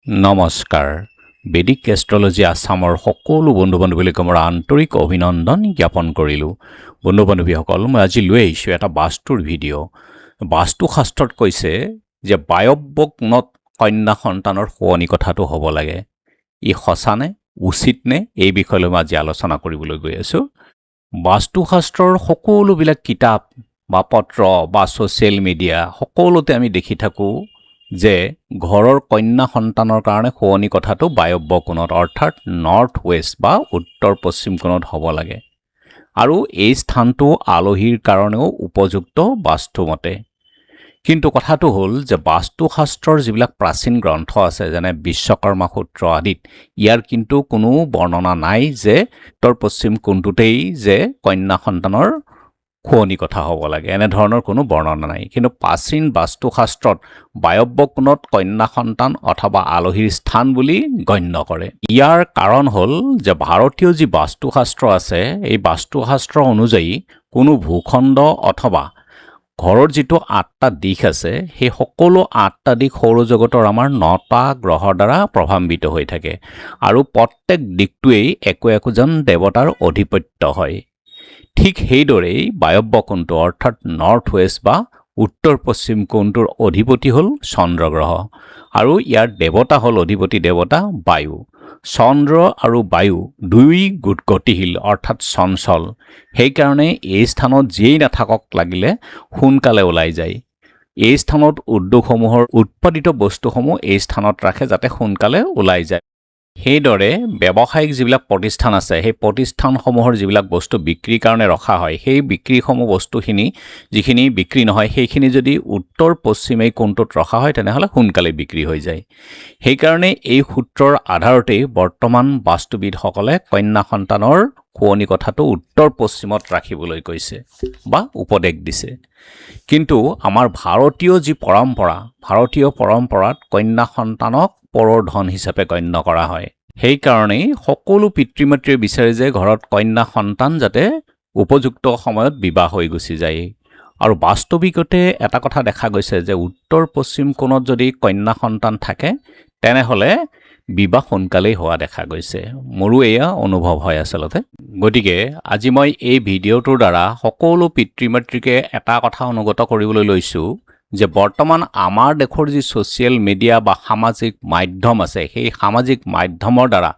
নমস্কাৰ বেদিক এষ্ট্ৰলজি আছামৰ সকলো বন্ধু-বান্ধৱীলৈ মোৰ আন্তৰিক অভিনন্দন জ্ঞাপন কৰিলোঁ। বন্ধু-বান্ধৱীসকল, মই আজি লৈ আহিছোঁ এটা বাস্তুৰ ভিডিঅ'। বাস্তুশাস্ত্ৰত কৈছে যে বায়ব্যগ্নত কন্যা সন্তানৰ শুৱনি কথাটো হ'ব লাগে। ই সঁচানে, উচিতনে, এই বিষয়লৈ মই আজি আলোচনা কৰিবলৈ গৈ আছোঁ। বাস্তুশাস্ত্ৰৰ সকলোবিলাক কিতাপ বা পত্ৰ বা ছ'চিয়েল মিডিয়া সকলোতে আমি দেখি থাকোঁ যে ঘৰৰ কন্যা সন্তানৰ কাৰণে শুৱনি কথাটো বায়ব্য কোণত অৰ্থাৎ নৰ্থ ৱেষ্ট বা উত্তৰ পশ্চিম কোণত হ'ব লাগে আৰু এই স্থানটো আলহীৰ কাৰণেও উপযুক্ত বাস্তুমতে। কিন্তু কথাটো হ'ল যে বাস্তুশাস্ত্ৰৰ যিবিলাক প্ৰাচীন গ্ৰন্থ আছে যেনে বিশ্বকৰ্মা সূত্ৰ আদিত ইয়াৰ কিন্তু কোনো বৰ্ণনা নাই যে উত্তৰ পশ্চিম কোণটোতেই যে কন্যা সন্তানৰ শুৱনি কথা হ'ব লাগে, এনেধৰণৰ কোনো বৰ্ণনা নাই। কিন্তু প্ৰাচীন বাস্তুশাস্ত্ৰত বায়ব্য কোণত কন্যা সন্তান অথবা আলহীৰ স্থান বুলি গণ্য কৰে। ইয়াৰ কাৰণ হ'ল যে ভাৰতীয় যি বাস্তুশাস্ত্ৰ আছে এই বাস্তুশাস্ত্ৰ অনুযায়ী কোনো ভূখণ্ড অথবা ঘৰৰ যিটো 8টা দিশ আছে সেই সকলো 8টা দিশ সৌৰজগতৰ আমাৰ 9টা গ্ৰহৰ দ্বাৰা প্ৰভাৱান্বিত হৈ থাকে আৰু প্ৰত্যেক দিশটোৱেই একোজন দেৱতাৰ অধিপত্য হয়। ঠিক সেইদৰেই বায়ব্য কোণটো অৰ্থাৎ নৰ্থ ৱেষ্ট বা উত্তৰ পশ্চিম কোণটোৰ অধিপতি হ'ল চন্দ্ৰ গ্ৰহ আৰু ইয়াৰ দেৱতা হ'ল অধিপতি দেৱতা বায়ু। চন্দ্ৰ আৰু বায়ু দুই গতিশীল অৰ্থাৎ চঞ্চল, সেইকাৰণে এই স্থানত যিয়েই নাথাকক লাগিলে সোনকালে ওলাই যায়। এই স্থানত উদ্যোগসমূহৰ উৎপাদিত বস্তুসমূহ এই স্থানত ৰাখে যাতে সোনকালে ওলাই যায়। সেইদৰে ব্যৱসায়িক যিবিলাক প্ৰতিষ্ঠান আছে সেই প্ৰতিষ্ঠানসমূহৰ যিবিলাক বস্তু বিক্ৰীৰ কাৰণে ৰখা হয় সেই বিক্ৰীসমূহ বস্তুখিনি যিখিনি বিক্ৰী নহয় সেইখিনি যদি উত্তৰ পশ্চিমেই কোণটোত ৰখা হয় তেনেহ'লে সোনকালে বিক্ৰী হৈ যায়। সেইকাৰণে এই সূত্ৰৰ আধাৰতেই বৰ্তমান বাস্তুবিদসকলে কন্যা সন্তানৰ শুৱনি কথাটো উত্তৰ পশ্চিমত ৰাখিবলৈ কৈছে বা উপদেশ দিছে। কিন্তু আমাৰ ভাৰতীয় যি ভাৰতীয় পৰম্পৰাত কন্যা সন্তানক পৰৰ ধন হিচাপে গণ্য কৰা হয়। সেইকাৰণেই সকলো পিতৃ মাতৃয়ে বিচাৰে যে ঘৰত কন্যা সন্তান যাতে উপযুক্ত সময়ত বিবাহ হৈ গুচি যায়। আৰু বাস্তৱিকতে এটা কথা দেখা গৈছে যে উত্তৰ পশ্চিম কোণত যদি কন্যা সন্তান থাকে তেনেহ'লে বিবাহ সোনকালেই হোৱা দেখা গৈছে। মোৰো এয়া অনুভৱ হয় আচলতে। গতিকে আজি মই এই ভিডিঅ'টোৰ দ্বাৰা সকলো পিতৃ মাতৃকে এটা কথা অনুগত কৰিবলৈ লৈছোঁ যে বৰ্তমান আমাৰ দেশৰ যি ছ'চিয়েল মিডিয়া বা সামাজিক মাধ্যম আছে সেই সামাজিক মাধ্যমৰ দ্বাৰা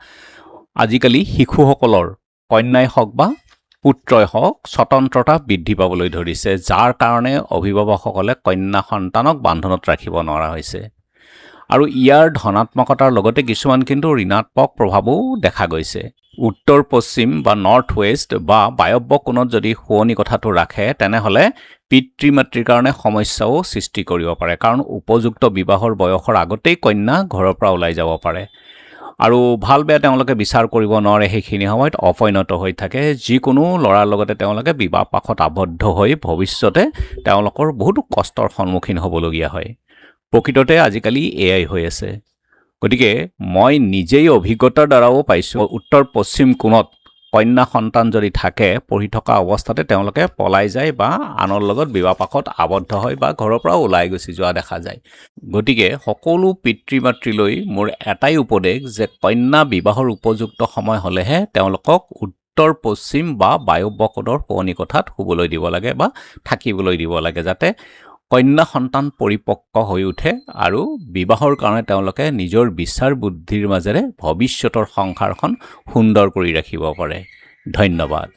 আজিকালি শিশুসকলৰ কন্যাই হওক বা পুত্ৰই হওক স্বতন্ত্ৰতা বৃদ্ধি পাবলৈ ধৰিছে, যাৰ কাৰণে অভিভাৱকসকলে কন্যা সন্তানক বান্ধোনত ৰাখিব নোৱাৰা হৈছে। আৰু ইয়াৰ ধনাত্মকতাৰ লগতে কিছুমান কিন্তু ঋণাত্মক প্ৰভাৱো দেখা গৈছে। উত্তৰ পশ্চিম বা নৰ্থ ৱেষ্ট বা বায়ব্য কোণত যদি শুৱনি কথাটো ৰাখে তেনেহ'লে পিতৃ মাতৃৰ কাৰণে সমস্যাও সৃষ্টি কৰিব পাৰে, কাৰণ উপযুক্ত বিবাহৰ বয়সৰ আগতেই কন্যা ঘৰৰ পৰা ওলাই যাব পাৰে আৰু ভাল বেয়া তেওঁলোকে বিচাৰ কৰিব নোৱাৰে। সেইখিনি সময়ত অপৰিণত হৈ থাকে। যিকোনো ল'ৰাৰ লগতে তেওঁলোকে বিবাহ পাশত আবদ্ধ হৈ ভৱিষ্যতে তেওঁলোকৰ বহুতো কষ্টৰ সন্মুখীন হ'বলগীয়া হয়। প্ৰকৃততে আজিকালি এয়াই হৈ আছে। গতিকে মই নিজেই অভিজ্ঞতাৰ দ্বাৰাও পাইছোঁ উত্তৰ পশ্চিম কোণত কন্যা সন্তান যদি থাকে পঢ়ি থকা অৱস্থাতে তেওঁলোকে পলাই যায় বা আনৰ লগত বিবাহ পাশত আবদ্ধ হয় বা ঘৰৰ পৰা ওলাই গুচি যোৱা দেখা যায়। গতিকে সকলো পিতৃ মাতৃলৈ মোৰ এটাই উপদেশ যে কন্যা বিবাহৰ উপযুক্ত সময় হ'লেহে তেওঁলোকক উত্তৰ পশ্চিম বা বায়ব্য কোণৰ শুৱনি কথাত শুবলৈ দিব লাগে বা থাকিবলৈ দিব লাগে, যাতে কন্যা সন্তান পৰিপক্ক হৈ উঠে আৰু বিবাহৰ কাৰণে তেওঁলোকে নিজৰ বিচাৰ বুদ্ধিৰ মাজেৰে ভৱিষ্যতৰ সংসাৰখন সুন্দৰ কৰি ৰাখিব পাৰে। ধন্যবাদ।